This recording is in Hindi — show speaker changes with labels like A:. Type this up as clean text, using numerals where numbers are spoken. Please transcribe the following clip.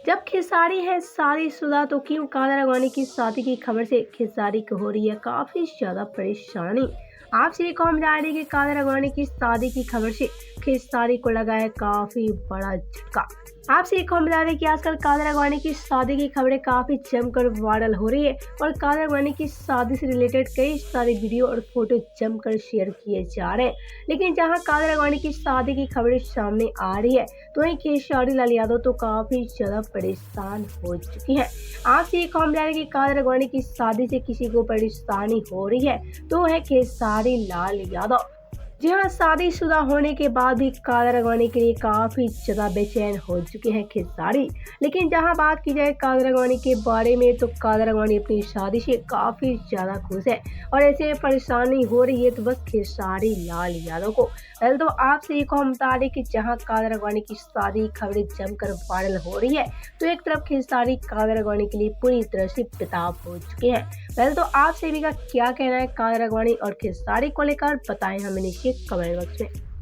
A: जब खेसारी है शादीशुदा तो क्यों कादर अडवाणी की शादी की खबर से खेसारी को हो रही है काफी ज्यादा परेशानी। आपसे एक और बता दें कि कादर अडवाणी की शादी की खबर से खेसारी को लगा है काफी बड़ा झटका। आपसे एक और बता दें कि आजकल कादर अडवाणी की शादी की खबरें काफी जमकर वायरल हो रही है और कादर अडवाणी की शादी से रिलेटेड कई सारे वीडियो और फोटो जमकर शेयर किए जा रहे हैं। लेकिन जहां कादर अडवाणी की शादी की खबरें सामने आ रही है तो वहीं खेसारी लाल यादव तो काफी ज्यादा परेशान हो चुकी है। आपसे एक और बता दें कि कादर अडवाणी की शादी से किसी को परेशानी हो रही है तो है खेसारी लाल यादव। जी हाँ, शादीशुदा होने के बाद भी कादर अडवाणी के लिए काफी ज्यादा बेचैन हो चुके हैं खेसारी। लेकिन जहां बात की जाए कादर अडवाणी के बारे में तो कादर अडवाणी अपनी शादी से काफी ज्यादा खुश है और ऐसे में परेशानी हो रही है तो बस खेसारी लाल यादव को। पहले तो आपसे एक और बता दें कि जहां कादर अडवाणी की शादी की खबरें जमकर वायरल हो रही है तो एक तरफ खेसारी कादर अडवाणी के लिए पूरी तरह से बेताब हो चुके हैं। पहले तो आप सभी का क्या कहना है कादर अडवाणी और खेसारी को लेकर बताएं हमें नीचे कमेंट बॉक्स में।